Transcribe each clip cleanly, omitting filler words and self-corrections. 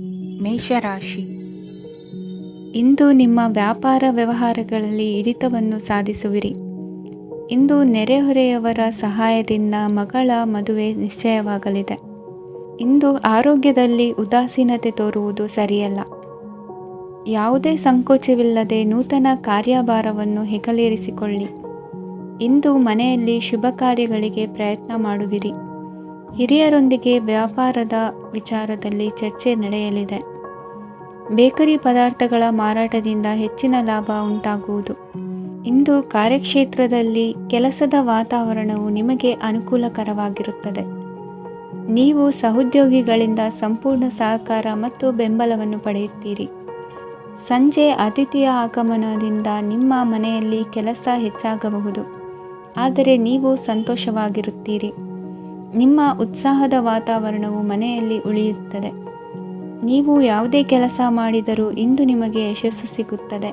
ಮೇಷರಾಶಿ. ಇಂದು ನಿಮ್ಮ ವ್ಯಾಪಾರ ವ್ಯವಹಾರಗಳಲ್ಲಿ ಹಿಡಿತವನ್ನು ಸಾಧಿಸುವಿರಿ. ಇಂದು ನೆರೆಹೊರೆಯವರ ಸಹಾಯದಿಂದ ಮಗಳ ಮದುವೆ ನಿಶ್ಚಯವಾಗಲಿದೆ. ಇಂದು ಆರೋಗ್ಯದಲ್ಲಿ ಉದಾಸೀನತೆ ತೋರುವುದು ಸರಿಯಲ್ಲ. ಯಾವುದೇ ಸಂಕೋಚವಿಲ್ಲದೆ ನೂತನ ಕಾರ್ಯಭಾರವನ್ನು ಹೆಗಲೇರಿಸಿಕೊಳ್ಳಿ. ಇಂದು ಮನೆಯಲ್ಲಿ ಶುಭ ಕಾರ್ಯಗಳಿಗೆ ಪ್ರಯತ್ನ ಮಾಡುವಿರಿ. ಹಿರಿಯರೊಂದಿಗೆ ವ್ಯಾಪಾರದ ವಿಚಾರದಲ್ಲಿ ಚರ್ಚೆ ನಡೆಯಲಿದೆ. ಬೇಕರಿ ಪದಾರ್ಥಗಳ ಮಾರಾಟದಿಂದ ಹೆಚ್ಚಿನ ಲಾಭ ಉಂಟಾಗುವುದು. ಇಂದು ಕಾರ್ಯಕ್ಷೇತ್ರದಲ್ಲಿ ಕೆಲಸದ ವಾತಾವರಣವು ನಿಮಗೆ ಅನುಕೂಲಕರವಾಗಿರುತ್ತದೆ. ನೀವು ಸಹೋದ್ಯೋಗಿಗಳಿಂದ ಸಂಪೂರ್ಣ ಸಹಕಾರ ಮತ್ತು ಬೆಂಬಲವನ್ನು ಪಡೆಯುತ್ತೀರಿ. ಸಂಜೆ ಅತಿಥಿಯ ಆಗಮನದಿಂದ ನಿಮ್ಮ ಮನೆಯಲ್ಲಿ ಕೆಲಸ ಹೆಚ್ಚಾಗಬಹುದು, ಆದರೆ ನೀವು ಸಂತೋಷವಾಗಿರುತ್ತೀರಿ. ನಿಮ್ಮ ಉತ್ಸಾಹದ ವಾತಾವರಣವು ಮನೆಯಲ್ಲಿ ಉಳಿಯುತ್ತದೆ. ನೀವು ಯಾವುದೇ ಕೆಲಸ ಮಾಡಿದರೂ ಇಂದು ನಿಮಗೆ ಯಶಸ್ಸು ಸಿಗುತ್ತದೆ.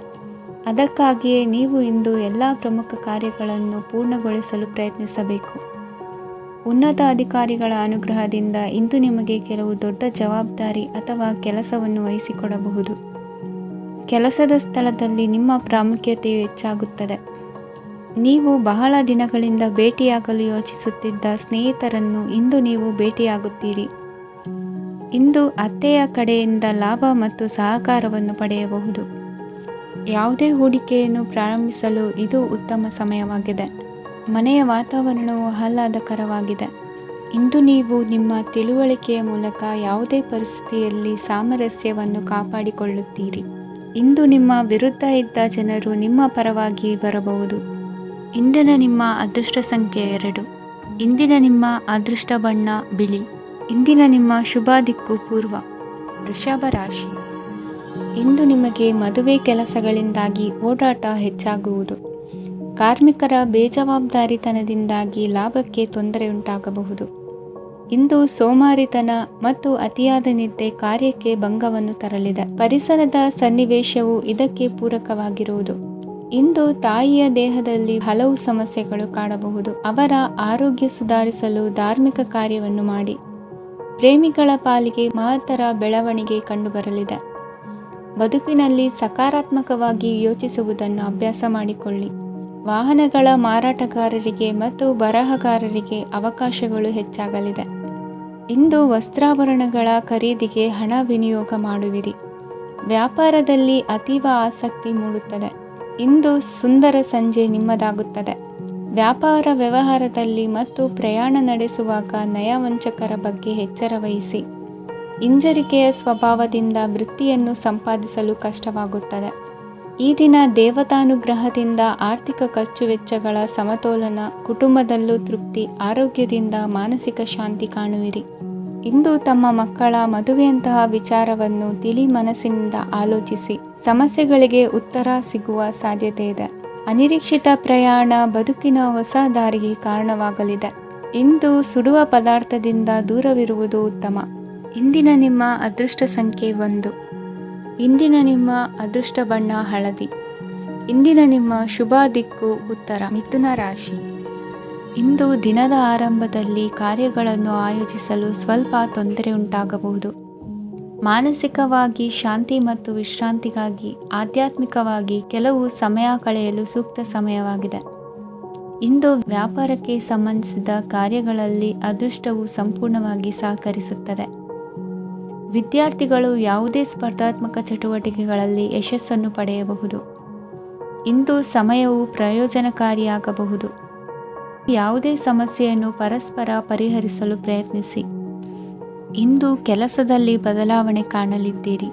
ಅದಕ್ಕಾಗಿಯೇ ನೀವು ಇಂದು ಎಲ್ಲ ಪ್ರಮುಖ ಕಾರ್ಯಗಳನ್ನು ಪೂರ್ಣಗೊಳಿಸಲು ಪ್ರಯತ್ನಿಸಬೇಕು. ಉನ್ನತ ಅಧಿಕಾರಿಗಳ ಅನುಗ್ರಹದಿಂದ ಇಂದು ನಿಮಗೆ ಕೆಲವು ದೊಡ್ಡ ಜವಾಬ್ದಾರಿ ಅಥವಾ ಕೆಲಸವನ್ನು ವಹಿಸಿಕೊಡಬಹುದು. ಕೆಲಸದ ಸ್ಥಳದಲ್ಲಿ ನಿಮ್ಮ ಪ್ರಾಮುಖ್ಯತೆಯು ಹೆಚ್ಚಾಗುತ್ತದೆ. ನೀವು ಬಹಳ ದಿನಗಳಿಂದ ಭೇಟಿಯಾಗಲು ಯೋಚಿಸುತ್ತಿದ್ದ ಸ್ನೇಹಿತರನ್ನು ಇಂದು ನೀವು ಭೇಟಿಯಾಗುತ್ತೀರಿ. ಇಂದು ಅತ್ತೆಯ ಕಡೆಯಿಂದ ಲಾಭ ಮತ್ತು ಸಹಕಾರವನ್ನು ಪಡೆಯಬಹುದು. ಯಾವುದೇ ಹೂಡಿಕೆಯನ್ನು ಪ್ರಾರಂಭಿಸಲು ಇದು ಉತ್ತಮ ಸಮಯವಾಗಿದೆ. ಮನೆಯ ವಾತಾವರಣವು ಆಹ್ಲಾದಕರವಾಗಿದೆ. ಇಂದು ನೀವು ನಿಮ್ಮ ತಿಳುವಳಿಕೆಯ ಮೂಲಕ ಯಾವುದೇ ಪರಿಸ್ಥಿತಿಯಲ್ಲಿ ಸಾಮರಸ್ಯವನ್ನು ಕಾಪಾಡಿಕೊಳ್ಳುತ್ತೀರಿ. ಇಂದು ನಿಮ್ಮ ವಿರುದ್ಧ ಇದ್ದ ಜನರು ನಿಮ್ಮ ಪರವಾಗಿ ಬರಬಹುದು. ಇಂದಿನ ನಿಮ್ಮ ಅದೃಷ್ಟ ಸಂಖ್ಯೆ 2. ಇಂದಿನ ನಿಮ್ಮ ಅದೃಷ್ಟ ಬಣ್ಣ ಬಿಳಿ. ಇಂದಿನ ನಿಮ್ಮ ಶುಭ ದಿಕ್ಕು ಪೂರ್ವ. ವೃಷಭ ರಾಶಿ. ಇಂದು ನಿಮಗೆ ಮದುವೆ ಕೆಲಸಗಳಿಂದಾಗಿ ಓಡಾಟ ಹೆಚ್ಚಾಗುವುದು. ಕಾರ್ಮಿಕರ ಬೇಜವಾಬ್ದಾರಿತನದಿಂದಾಗಿ ಲಾಭಕ್ಕೆ ತೊಂದರೆಯುಂಟಾಗಬಹುದು. ಇಂದು ಸೋಮಾರಿತನ ಮತ್ತು ಅತಿಯಾದ ನಿದ್ದೆ ಕಾರ್ಯಕ್ಕೆ ಭಂಗವನ್ನು ತರಲಿದೆ. ಪರಿಸರದ ಸನ್ನಿವೇಶವು ಇದಕ್ಕೆ ಪೂರಕವಾಗಿರುವುದು. ಇಂದು ತಾಯಿಯ ದೇಹದಲ್ಲಿ ಹಲವು ಸಮಸ್ಯೆಗಳು ಕಾಡಬಹುದು. ಅವರ ಆರೋಗ್ಯ ಸುಧಾರಿಸಲು ಧಾರ್ಮಿಕ ಕಾರ್ಯವನ್ನು ಮಾಡಿ. ಪ್ರೇಮಿಗಳ ಪಾಲಿಗೆ ಮಹತ್ತರ ಬೆಳವಣಿಗೆ ಕಂಡುಬರಲಿದೆ. ಬದುಕಿನಲ್ಲಿ ಸಕಾರಾತ್ಮಕವಾಗಿ ಯೋಚಿಸುವುದನ್ನು ಅಭ್ಯಾಸ ಮಾಡಿಕೊಳ್ಳಿ. ವಾಹನಗಳ ಮಾರಾಟಗಾರರಿಗೆ ಮತ್ತು ಬರಹಗಾರರಿಗೆ ಅವಕಾಶಗಳು ಹೆಚ್ಚಾಗಲಿದೆ. ಇಂದು ವಸ್ತ್ರಾಭರಣಗಳ ಖರೀದಿಗೆ ಹಣ ವಿನಿಯೋಗ ಮಾಡುವಿರಿ. ವ್ಯಾಪಾರದಲ್ಲಿ ಅತೀವ ಆಸಕ್ತಿ ಮೂಡುತ್ತದೆ. ಇಂದು ಸುಂದರ ಸಂಜೆ ನಿಮ್ಮದಾಗುತ್ತದೆ. ವ್ಯಾಪಾರ ವ್ಯವಹಾರದಲ್ಲಿ ಮತ್ತು ಪ್ರಯಾಣ ನಡೆಸುವಾಗ ನಯವಂಚಕರ ಬಗ್ಗೆ ಎಚ್ಚರ ವಹಿಸಿ. ಹಿಂಜರಿಕೆಯ ಸ್ವಭಾವದಿಂದ ವೃತ್ತಿಯನ್ನು ಸಂಪಾದಿಸಲು ಕಷ್ಟವಾಗುತ್ತದೆ. ಈ ದಿನ ದೇವತಾನುಗ್ರಹದಿಂದ ಆರ್ಥಿಕ ಖರ್ಚು ವೆಚ್ಚಗಳ ಸಮತೋಲನ, ಕುಟುಂಬದಲ್ಲೂ ತೃಪ್ತಿ, ಆರೋಗ್ಯದಿಂದ ಮಾನಸಿಕ ಶಾಂತಿ ಕಾಣುವಿರಿ. ಇಂದು ತಮ್ಮ ಮಕ್ಕಳ ಮದುವೆಯಂತಹ ವಿಚಾರವನ್ನು ತಿಳಿ ಮನಸ್ಸಿನಿಂದ ಆಲೋಚಿಸಿ. ಸಮಸ್ಯೆಗಳಿಗೆ ಉತ್ತರ ಸಿಗುವ ಸಾಧ್ಯತೆ ಇದೆ. ಅನಿರೀಕ್ಷಿತ ಪ್ರಯಾಣ ಬದುಕಿನ ಹೊಸ ದಾರಿಗೆ ಕಾರಣವಾಗಲಿದೆ. ಇಂದು ಸುಡುವ ಪದಾರ್ಥದಿಂದ ದೂರವಿರುವುದು ಉತ್ತಮ. ಇಂದಿನ ನಿಮ್ಮ ಅದೃಷ್ಟ ಸಂಖ್ಯೆ 1. ಇಂದಿನ ನಿಮ್ಮ ಅದೃಷ್ಟ ಬಣ್ಣ ಹಳದಿ. ಇಂದಿನ ನಿಮ್ಮ ಶುಭ ದಿಕ್ಕು ಉತ್ತರ. ಮಿಥುನ ರಾಶಿ. ಇಂದು ದಿನದ ಆರಂಭದಲ್ಲಿ ಕಾರ್ಯಗಳನ್ನು ಆಯೋಜಿಸಲು ಸ್ವಲ್ಪ ತೊಂದರೆ ಉಂಟಾಗಬಹುದು. ಮಾನಸಿಕವಾಗಿ ಶಾಂತಿ ಮತ್ತು ವಿಶ್ರಾಂತಿಗಾಗಿ ಆಧ್ಯಾತ್ಮಿಕವಾಗಿ ಕೆಲವು ಸಮಯ ಕಳೆಯಲು ಸೂಕ್ತ ಸಮಯವಾಗಿದೆ. ಇಂದು ವ್ಯಾಪಾರಕ್ಕೆ ಸಂಬಂಧಿಸಿದ ಕಾರ್ಯಗಳಲ್ಲಿ ಅದೃಷ್ಟವು ಸಂಪೂರ್ಣವಾಗಿ ಸಹಕರಿಸುತ್ತದೆ. ವಿದ್ಯಾರ್ಥಿಗಳು ಯಾವುದೇ ಸ್ಪರ್ಧಾತ್ಮಕ ಚಟುವಟಿಕೆಗಳಲ್ಲಿ ಯಶಸ್ಸನ್ನು ಪಡೆಯಬಹುದು. ಇಂದು ಸಮಯವು ಪ್ರಯೋಜನಕಾರಿಯಾಗಬಹುದು. ಯಾವುದೇ ಸಮಸ್ಯೆಯನ್ನು ಪರಸ್ಪರ ಪರಿಹರಿಸಲು ಪ್ರಯತ್ನಿಸಿ. ಇಂದು ಕೆಲಸದಲ್ಲಿ ಬದಲಾವಣೆ ಕಾಣಲಿದ್ದೀರಿ.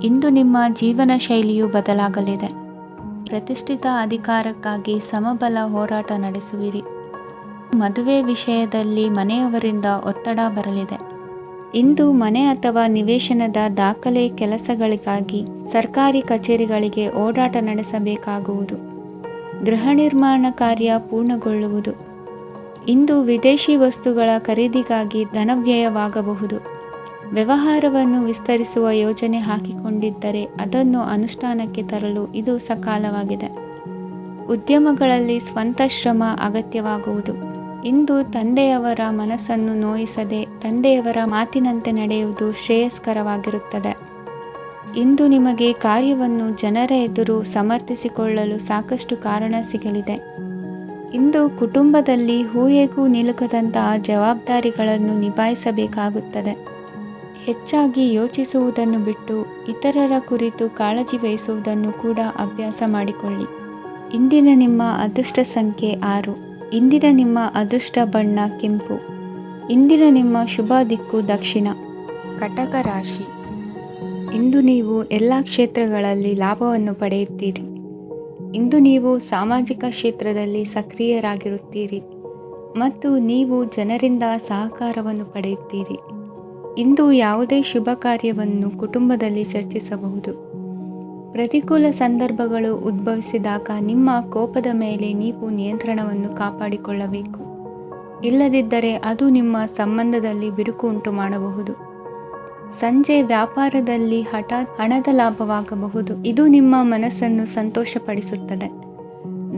ಇಂದು ನಿಮ್ಮ ಜೀವನ ಶೈಲಿಯು ಬದಲಾಗಲಿದೆ. ಪ್ರತಿಷ್ಠಿತ ಅಧಿಕಾರಕ್ಕಾಗಿ ಸಮಬಲ ಹೋರಾಟ ನಡೆಸುವಿರಿ. ಮದುವೆ ವಿಷಯದಲ್ಲಿ ಮನೆಯವರಿಂದ ಒತ್ತಡ ಬರಲಿದೆ. ಇಂದು ಮನೆ ಅಥವಾ ನಿವೇಶನದ ದಾಖಲೆ ಕೆಲಸಗಳಿಗಾಗಿ ಸರ್ಕಾರಿ ಕಚೇರಿಗಳಿಗೆ ಓಡಾಟ ನಡೆಸಬೇಕಾಗುವುದು. ಗೃಹ ನಿರ್ಮಾಣ ಕಾರ್ಯ ಪೂರ್ಣಗೊಳ್ಳುವುದು. ಇಂದು ವಿದೇಶಿ ವಸ್ತುಗಳ ಖರೀದಿಗಾಗಿ ಧನವ್ಯಯವಾಗಬಹುದು. ವ್ಯವಹಾರವನ್ನು ವಿಸ್ತರಿಸುವ ಯೋಜನೆ ಹಾಕಿಕೊಂಡಿದ್ದರೆ ಅದನ್ನು ಅನುಷ್ಠಾನಕ್ಕೆ ತರಲು ಇದು ಸಕಾಲವಾಗಿದೆ. ಉದ್ಯಮಗಳಲ್ಲಿ ಸ್ವಂತ ಶ್ರಮ ಅಗತ್ಯವಾಗುವುದು. ಇಂದು ತಂದೆಯವರ ಮನಸ್ಸನ್ನು ನೋಯಿಸದೆ ತಂದೆಯವರ ಮಾತಿನಂತೆ ನಡೆಯುವುದು ಶ್ರೇಯಸ್ಕರವಾಗಿರುತ್ತದೆ. ಇಂದು ನಿಮಗೆ ಕಾರ್ಯವನ್ನು ಜನರ ಎದುರು ಸಮರ್ಥಿಸಿಕೊಳ್ಳಲು ಸಾಕಷ್ಟು ಕಾರಣ ಸಿಗಲಿದೆ. ಇಂದು ಕುಟುಂಬದಲ್ಲಿ ಹೂಯೆಗೂ ನಿಲುಕದಂತಹ ಜವಾಬ್ದಾರಿಗಳನ್ನು ನಿಭಾಯಿಸಬೇಕಾಗುತ್ತದೆ. ಹೆಚ್ಚಾಗಿ ಯೋಚಿಸುವುದನ್ನು ಬಿಟ್ಟು ಇತರರ ಕುರಿತು ಕಾಳಜಿ ವಹಿಸುವುದನ್ನು ಕೂಡ ಅಭ್ಯಾಸ ಮಾಡಿಕೊಳ್ಳಿ. ಇಂದಿನ ನಿಮ್ಮ ಅದೃಷ್ಟ ಸಂಖ್ಯೆ 6. ಇಂದಿನ ನಿಮ್ಮ ಅದೃಷ್ಟ ಬಣ್ಣ ಕೆಂಪು. ಇಂದಿನ ನಿಮ್ಮ ಶುಭ ದಿಕ್ಕು ದಕ್ಷಿಣ. ಕಟಕ ರಾಶಿ. ಇಂದು ನೀವು ಎಲ್ಲ ಕ್ಷೇತ್ರಗಳಲ್ಲಿ ಲಾಭವನ್ನು ಪಡೆಯುತ್ತೀರಿ. ಇಂದು ನೀವು ಸಾಮಾಜಿಕ ಕ್ಷೇತ್ರದಲ್ಲಿ ಸಕ್ರಿಯರಾಗಿರುತ್ತೀರಿ ಮತ್ತು ನೀವು ಜನರಿಂದ ಸಹಕಾರವನ್ನು ಪಡೆಯುತ್ತೀರಿ. ಇಂದು ಯಾವುದೇ ಶುಭ ಕಾರ್ಯವನ್ನು ಕುಟುಂಬದಲ್ಲಿ ಚರ್ಚಿಸಬಹುದು. ಪ್ರತಿಕೂಲ ಸಂದರ್ಭಗಳು ಉದ್ಭವಿಸಿದಾಗ ನಿಮ್ಮ ಕೋಪದ ಮೇಲೆ ನೀವು ನಿಯಂತ್ರಣವನ್ನು ಕಾಪಾಡಿಕೊಳ್ಳಬೇಕು. ಇಲ್ಲದಿದ್ದರೆ ಅದು ನಿಮ್ಮ ಸಂಬಂಧದಲ್ಲಿ ಬಿರುಕು ಉಂಟು ಮಾಡಬಹುದು. ಸಂಜೆ ವ್ಯಾಪಾರದಲ್ಲಿ ಹಠಾತ್ ಹಣದ ಲಾಭವಾಗಬಹುದು. ಇದು ನಿಮ್ಮ ಮನಸ್ಸನ್ನು ಸಂತೋಷಪಡಿಸುತ್ತದೆ.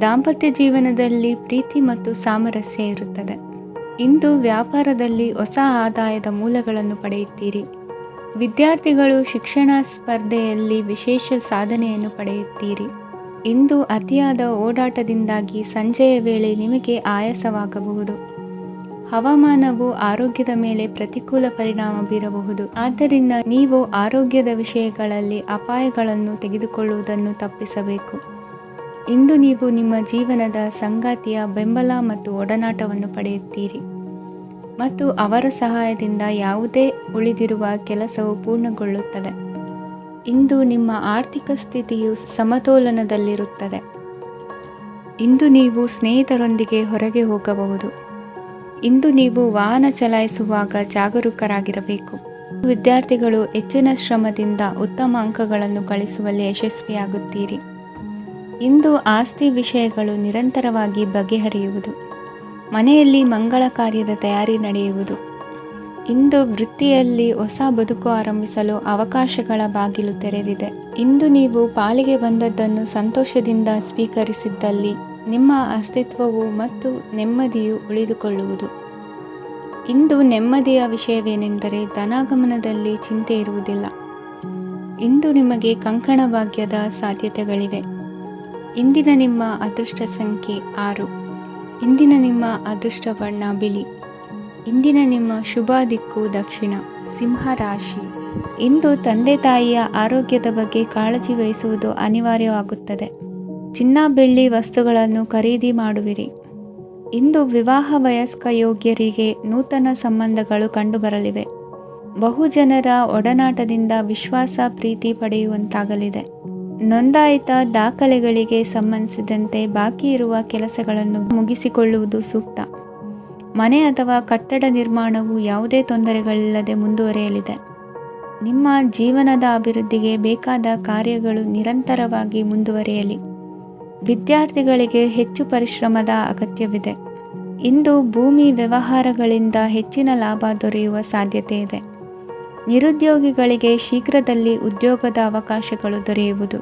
ದಾಂಪತ್ಯ ಜೀವನದಲ್ಲಿ ಪ್ರೀತಿ ಮತ್ತು ಸಾಮರಸ್ಯ ಇರುತ್ತದೆ. ಇಂದು ವ್ಯಾಪಾರದಲ್ಲಿ ಹೊಸ ಆದಾಯದ ಮೂಲಗಳನ್ನು ಪಡೆಯುತ್ತೀರಿ. ವಿದ್ಯಾರ್ಥಿಗಳು ಶಿಕ್ಷಣ ಸ್ಪರ್ಧೆಯಲ್ಲಿ ವಿಶೇಷ ಸಾಧನೆಯನ್ನು ಪಡೆಯುತ್ತೀರಿ. ಇಂದು ಅತಿಯಾದ ಓಡಾಟದಿಂದಾಗಿ ಸಂಜೆಯ ವೇಳೆ ನಿಮಗೆ ಆಯಾಸವಾಗಬಹುದು. ಹವಾಮಾನವು ಆರೋಗ್ಯದ ಮೇಲೆ ಪ್ರತಿಕೂಲ ಪರಿಣಾಮ ಬೀರಬಹುದು. ಆದ್ದರಿಂದ ನೀವು ಆರೋಗ್ಯದ ವಿಷಯಗಳಲ್ಲಿ ಅಪಾಯಗಳನ್ನು ತೆಗೆದುಕೊಳ್ಳುವುದನ್ನು ತಪ್ಪಿಸಬೇಕು. ಇಂದು ನೀವು ನಿಮ್ಮ ಜೀವನದ ಸಂಗಾತಿಯ ಬೆಂಬಲ ಮತ್ತು ಒಡನಾಟವನ್ನು ಪಡೆಯುತ್ತೀರಿ ಮತ್ತು ಅವರ ಸಹಾಯದಿಂದ ಯಾವುದೇ ಉಳಿದಿರುವ ಕೆಲಸವು ಪೂರ್ಣಗೊಳ್ಳುತ್ತದೆ. ಇಂದು ನಿಮ್ಮ ಆರ್ಥಿಕ ಸ್ಥಿತಿಯು ಸಮತೋಲನದಲ್ಲಿರುತ್ತದೆ. ಇಂದು ನೀವು ಸ್ನೇಹಿತರೊಂದಿಗೆ ಹೊರಗೆ ಹೋಗಬಹುದು. ಇಂದು ನೀವು ವಾಹನ ಚಲಾಯಿಸುವಾಗ ಜಾಗರೂಕರಾಗಿರಬೇಕು. ವಿದ್ಯಾರ್ಥಿಗಳು ಹೆಚ್ಚಿನ ಶ್ರಮದಿಂದ ಉತ್ತಮ ಅಂಕಗಳನ್ನು ಗಳಿಸುವಲ್ಲಿ ಯಶಸ್ವಿಯಾಗುತ್ತೀರಿ. ಇಂದು ಆಸ್ತಿ ವಿಷಯಗಳು ನಿರಂತರವಾಗಿ ಬಗೆಹರಿಯುವುದು. ಮನೆಯಲ್ಲಿ ಮಂಗಳ ಕಾರ್ಯದ ತಯಾರಿ ನಡೆಯುವುದು. ಇಂದು ವೃತ್ತಿಯಲ್ಲಿ ಹೊಸ ಬದುಕು ಆರಂಭಿಸಲು ಅವಕಾಶಗಳ ಬಾಗಿಲು ತೆರೆದಿದೆ. ಇಂದು ನೀವು ಪಾಲಿಗೆ ಬಂದದ್ದನ್ನು ಸಂತೋಷದಿಂದ ಸ್ವೀಕರಿಸಿದ್ದಲ್ಲಿ ನಿಮ್ಮ ಅಸ್ತಿತ್ವವು ಮತ್ತು ನೆಮ್ಮದಿಯು ಉಳಿದುಕೊಳ್ಳುವುದು. ಇಂದು ನೆಮ್ಮದಿಯ ವಿಷಯವೇನೆಂದರೆ ಧನಾಗಮನದಲ್ಲಿ ಚಿಂತೆ ಇರುವುದಿಲ್ಲ. ಇಂದು ನಿಮಗೆ ಕಂಕಣ ಭಾಗ್ಯದ ಸಾಧ್ಯತೆಗಳಿವೆ. ಇಂದಿನ ನಿಮ್ಮ ಅದೃಷ್ಟ ಸಂಖ್ಯೆ 6. ಇಂದಿನ ನಿಮ್ಮ ಅದೃಷ್ಟ ಬಣ್ಣ ಬಿಳಿ. ಇಂದಿನ ನಿಮ್ಮ ಶುಭ ದಿಕ್ಕು ದಕ್ಷಿಣ. ಸಿಂಹ ರಾಶಿ. ಇಂದು ತಂದೆ ತಾಯಿಯ ಆರೋಗ್ಯದ ಬಗ್ಗೆ ಕಾಳಜಿ ವಹಿಸುವುದು ಅನಿವಾರ್ಯವಾಗುತ್ತದೆ. ಚಿನ್ನ ಬೆಳ್ಳಿ ವಸ್ತುಗಳನ್ನು ಖರೀದಿ ಮಾಡುವಿರಿ. ಇಂದು ವಿವಾಹ ವಯಸ್ಕ ಯೋಗ್ಯರಿಗೆ ನೂತನ ಸಂಬಂಧಗಳು ಕಂಡುಬರಲಿವೆ. ಬಹುಜನರ ಒಡನಾಟದಿಂದ ವಿಶ್ವಾಸ ಪ್ರೀತಿ ಪಡೆಯುವಂತಾಗಲಿದೆ. ನೋಂದಾಯಿತ ದಾಖಲೆಗಳಿಗೆ ಸಂಬಂಧಿಸಿದಂತೆ ಬಾಕಿ ಇರುವ ಕೆಲಸಗಳನ್ನು ಮುಗಿಸಿಕೊಳ್ಳುವುದು ಸೂಕ್ತ. ಮನೆ ಅಥವಾ ಕಟ್ಟಡ ನಿರ್ಮಾಣವು ಯಾವುದೇ ತೊಂದರೆಗಳಿಲ್ಲದೆ ಮುಂದುವರಿಯಲಿದೆ. ನಿಮ್ಮ ಜೀವನದ ಅಭಿವೃದ್ಧಿಗೆ ಬೇಕಾದ ಕಾರ್ಯಗಳು ನಿರಂತರವಾಗಿ ಮುಂದುವರಿಯಲಿ. ವಿದ್ಯಾರ್ಥಿಗಳಿಗೆ ಹೆಚ್ಚು ಪರಿಶ್ರಮದ ಅಗತ್ಯವಿದೆ. ಇಂದು ಭೂಮಿ ವ್ಯವಹಾರಗಳಿಂದ ಹೆಚ್ಚಿನ ಲಾಭ ದೊರೆಯುವ ಸಾಧ್ಯತೆ ಇದೆ. ನಿರುದ್ಯೋಗಿಗಳಿಗೆ ಶೀಘ್ರದಲ್ಲಿ ಉದ್ಯೋಗದ ಅವಕಾಶಗಳು ದೊರೆಯುವುದು.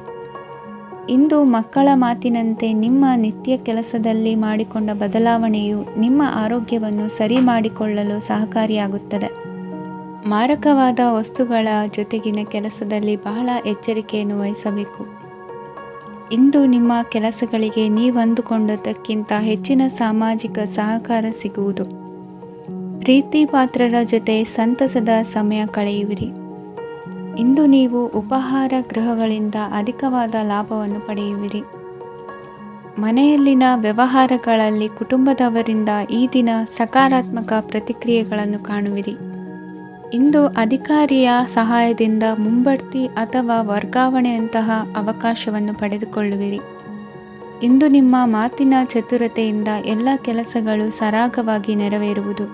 ಇಂದು ಮಕ್ಕಳ ಮಾತಿನಂತೆ ನಿಮ್ಮ ನಿತ್ಯ ಕೆಲಸದಲ್ಲಿ ಮಾಡಿಕೊಂಡ ಬದಲಾವಣೆಯು ನಿಮ್ಮ ಆರೋಗ್ಯವನ್ನು ಸರಿ ಮಾಡಿಕೊಳ್ಳಲು ಸಹಕಾರಿಯಾಗುತ್ತದೆ. ಮಾರಕವಾದ ವಸ್ತುಗಳ ಜೊತೆಗಿನ ಕೆಲಸದಲ್ಲಿ ಬಹಳ ಎಚ್ಚರಿಕೆಯನ್ನು ವಹಿಸಬೇಕು. ಇಂದು ನಿಮ್ಮ ಕೆಲಸಗಳಿಗೆ ನೀವಂದುಕೊಂಡದ್ದಕ್ಕಿಂತ ಹೆಚ್ಚಿನ ಸಾಮಾಜಿಕ ಸಹಕಾರ ಸಿಗುವುದು. ಪ್ರೀತಿ ಪಾತ್ರರ ಜೊತೆ ಸಂತಸದ ಸಮಯ ಕಳೆಯುವಿರಿ. ಇಂದು ನೀವು ಉಪಹಾರ ಗೃಹಗಳಿಂದ ಅಧಿಕವಾದ ಲಾಭವನ್ನು ಪಡೆಯುವಿರಿ. ಮನೆಯಲ್ಲಿನ ವ್ಯವಹಾರಗಳಲ್ಲಿ ಕುಟುಂಬದವರಿಂದ ಈ ದಿನ ಸಕಾರಾತ್ಮಕ ಪ್ರತಿಕ್ರಿಯೆಗಳನ್ನು ಕಾಣುವಿರಿ. ಇಂದು ಅಧಿಕಾರಿಯ ಸಹಾಯದಿಂದ ಮುಂಬಡ್ತಿ ಅಥವಾ ವರ್ಗಾವಣೆಯಂತಹ ಅವಕಾಶವನ್ನು ಪಡೆದುಕೊಳ್ಳುವಿರಿ. ಇಂದು ನಿಮ್ಮ ಮಾತಿನ ಚತುರತೆಯಿಂದ ಎಲ್ಲ ಕೆಲಸಗಳು ಸರಾಗವಾಗಿ ನೆರವೇರುವುದು.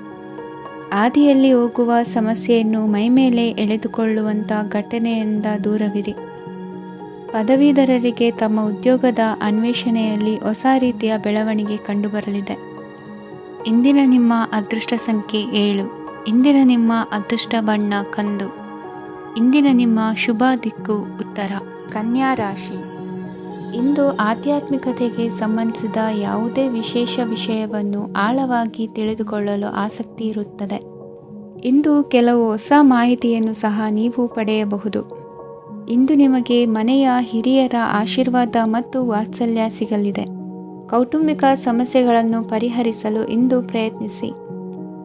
ಹಾದಿಯಲ್ಲಿ ಹೋಗುವ ಸಮಸ್ಯೆಯನ್ನು ಮೈಮೇಲೆ ಎಳೆದುಕೊಳ್ಳುವಂಥ ಘಟನೆಯಿಂದ ದೂರವಿರಿ. ಪದವೀಧರರಿಗೆ ತಮ್ಮ ಉದ್ಯೋಗದ ಅನ್ವೇಷಣೆಯಲ್ಲಿ ಹೊಸ ರೀತಿಯ ಬೆಳವಣಿಗೆ ಕಂಡುಬರಲಿದೆ. ಇಂದಿನ ನಿಮ್ಮ ಅದೃಷ್ಟ ಸಂಖ್ಯೆ 7. ಇಂದಿನ ನಿಮ್ಮ ಅದೃಷ್ಟ ಬಣ್ಣ ಕಂದು. ಇಂದಿನ ನಿಮ್ಮ ಶುಭ ದಿಕ್ಕು ಉತ್ತರ. ಕನ್ಯಾ ರಾಶಿ. ಇಂದು ಆಧ್ಯಾತ್ಮಿಕತೆಗೆ ಸಂಬಂಧಿಸಿದ ಯಾವುದೇ ವಿಶೇಷ ವಿಷಯವನ್ನು ಆಳವಾಗಿ ತಿಳಿದುಕೊಳ್ಳಲು ಆಸಕ್ತಿ ಇರುತ್ತದೆ. ಇಂದು ಕೆಲವು ಹೊಸ ಮಾಹಿತಿಯನ್ನು ಸಹ ನೀವು ಪಡೆಯಬಹುದು. ಇಂದು ನಿಮಗೆ ಮನೆಯ ಹಿರಿಯರ ಆಶೀರ್ವಾದ ಮತ್ತು ವಾತ್ಸಲ್ಯ ಸಿಗಲಿದೆ. ಕೌಟುಂಬಿಕ ಸಮಸ್ಯೆಗಳನ್ನು ಪರಿಹರಿಸಲು ಇಂದು ಪ್ರಯತ್ನಿಸಿ.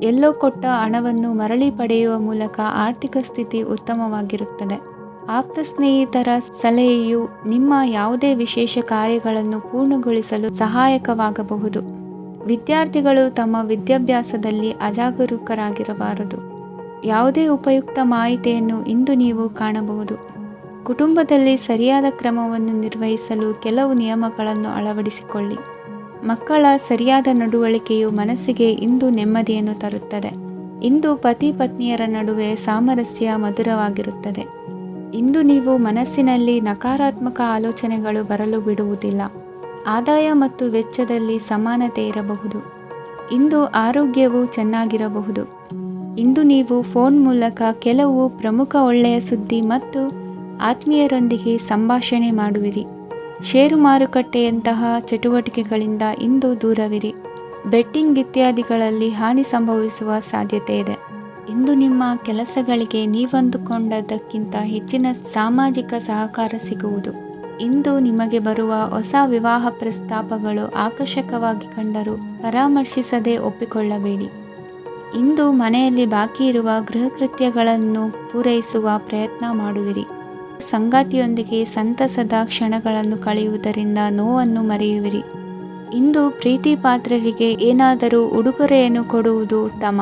ಎಲ್ಲೋ ಕೊಟ್ಟ ಹಣವನ್ನು ಮರಳಿ ಪಡೆಯುವ ಮೂಲಕ ಆರ್ಥಿಕ ಸ್ಥಿತಿ ಉತ್ತಮವಾಗಿರುತ್ತದೆ. ಆಪ್ತ ಸ್ನೇಹಿತರ ಸಲಹೆಯು ನಿಮ್ಮ ಯಾವುದೇ ವಿಶೇಷ ಕಾರ್ಯಗಳನ್ನು ಪೂರ್ಣಗೊಳಿಸಲು ಸಹಾಯಕವಾಗಬಹುದು. ವಿದ್ಯಾರ್ಥಿಗಳು ತಮ್ಮ ವಿದ್ಯಾಭ್ಯಾಸದಲ್ಲಿ ಅಜಾಗರೂಕರಾಗಿರಬಾರದು. ಯಾವುದೇ ಉಪಯುಕ್ತ ಮಾಹಿತಿಯನ್ನು ಇಂದು ನೀವು ಕಾಣಬಹುದು. ಕುಟುಂಬದಲ್ಲಿ ಸರಿಯಾದ ಕ್ರಮವನ್ನು ನಿರ್ವಹಿಸಲು ಕೆಲವು ನಿಯಮಗಳನ್ನು ಅಳವಡಿಸಿಕೊಳ್ಳಿ. ಮಕ್ಕಳ ಸರಿಯಾದ ನಡವಳಿಕೆಯು ಮನಸ್ಸಿಗೆ ಇಂದು ನೆಮ್ಮದಿಯನ್ನು ತರುತ್ತದೆ. ಇಂದು ಪತಿ ಪತ್ನಿಯರ ನಡುವೆ ಸಾಮರಸ್ಯ ಮಧುರವಾಗಿರುತ್ತದೆ. ಇಂದು ನೀವು ಮನಸ್ಸಿನಲ್ಲಿ ನಕಾರಾತ್ಮಕ ಆಲೋಚನೆಗಳು ಬರಲು ಬಿಡುವುದಿಲ್ಲ. ಆದಾಯ ಮತ್ತು ವೆಚ್ಚದಲ್ಲಿ ಸಮಾನತೆ ಇರಬಹುದು. ಇಂದು ಆರೋಗ್ಯವು ಚೆನ್ನಾಗಿರಬಹುದು. ಇಂದು ನೀವು ಫೋನ್ ಮೂಲಕ ಕೆಲವು ಪ್ರಮುಖ ಒಳ್ಳೆಯ ಸುದ್ದಿ ಮತ್ತು ಆತ್ಮೀಯರೊಂದಿಗೆ ಸಂಭಾಷಣೆ ಮಾಡುವಿರಿ. ಷೇರು ಮಾರುಕಟ್ಟೆಯಂತಹ ಚಟುವಟಿಕೆಗಳಿಂದ ಇಂದು ದೂರವಿರಿ. ಬೆಟ್ಟಿಂಗ್ ಇತ್ಯಾದಿಗಳಲ್ಲಿ ಹಾನಿ ಸಂಭವಿಸುವ ಸಾಧ್ಯತೆ ಇದೆ. ಇಂದು ನಿಮ್ಮ ಕೆಲಸಗಳಿಗೆ ನೀವಂದುಕೊಂಡದ್ದಕ್ಕಿಂತ ಹೆಚ್ಚಿನ ಸಾಮಾಜಿಕ ಸಹಕಾರ ಸಿಗುವುದು. ಇಂದು ನಿಮಗೆ ಬರುವ ಹೊಸ ವಿವಾಹ ಪ್ರಸ್ತಾಪಗಳು ಆಕರ್ಷಕವಾಗಿ ಕಂಡರೂ ಪರಾಮರ್ಶಿಸದೆ ಒಪ್ಪಿಕೊಳ್ಳಬೇಡಿ. ಇಂದು ಮನೆಯಲ್ಲಿ ಬಾಕಿ ಇರುವ ಗೃಹ ಕೃತ್ಯಗಳನ್ನು ಪೂರೈಸುವ ಪ್ರಯತ್ನ ಮಾಡುವಿರಿ. ಸಂಗಾತಿಯೊಂದಿಗೆ ಸಂತಸದ ಕ್ಷಣಗಳನ್ನು ಕಳೆಯುವುದರಿಂದ ನೋವನ್ನು ಮರೆಯುವಿರಿ. ಇಂದು ಪ್ರೀತಿ ಪಾತ್ರರಿಗೆ ಏನಾದರೂ ಉಡುಗೊರೆಯನ್ನು ಕೊಡುವುದು ಉತ್ತಮ.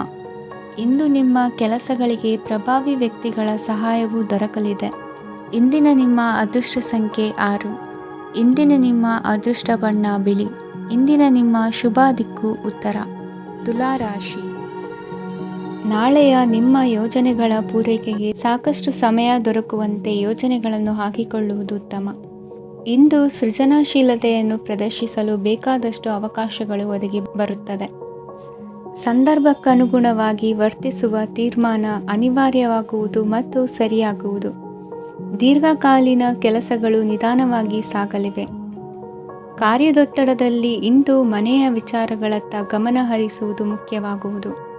ಇಂದು ನಿಮ್ಮ ಕೆಲಸಗಳಿಗೆ ಪ್ರಭಾವಿ ವ್ಯಕ್ತಿಗಳ ಸಹಾಯವು ದೊರಕಲಿದೆ. ಇಂದಿನ ನಿಮ್ಮ ಅದೃಷ್ಟ ಸಂಖ್ಯೆ 6. ಇಂದಿನ ನಿಮ್ಮ ಅದೃಷ್ಟ ಬಣ್ಣ ಬಿಳಿ. ಇಂದಿನ ನಿಮ್ಮ ಶುಭ ದಿಕ್ಕು ಉತ್ತರ. ತುಲಾ ರಾಶಿ. ನಾಳೆಯ ನಿಮ್ಮ ಯೋಜನೆಗಳ ಪೂರೈಕೆಗೆ ಸಾಕಷ್ಟು ಸಮಯ ದೊರಕುವಂತೆ ಯೋಜನೆಗಳನ್ನು ಹಾಕಿಕೊಳ್ಳುವುದು ಉತ್ತಮ. ಇಂದು ಸೃಜನಶೀಲತೆಯನ್ನು ಪ್ರದರ್ಶಿಸಲು ಬೇಕಾದಷ್ಟು ಅವಕಾಶಗಳು ಒದಗಿ ಬರುತ್ತದೆ. ಸಂದರ್ಭಕ್ಕನುಗುಣವಾಗಿ ವರ್ತಿಸುವ ತೀರ್ಮಾನ ಅನಿವಾರ್ಯವಾಗುವುದು ಮತ್ತು ಸರಿಯಾಗುವುದು. ದೀರ್ಘಕಾಲೀನ ಕೆಲಸಗಳು ನಿಧಾನವಾಗಿ ಸಾಗಲಿವೆ. ಕಾರ್ಯದೊತ್ತಡದಲ್ಲಿ ಇಂದು ಮನೆಯ ವಿಚಾರಗಳತ್ತ ಗಮನ ಹರಿಸುವುದು ಮುಖ್ಯವಾಗುವುದು.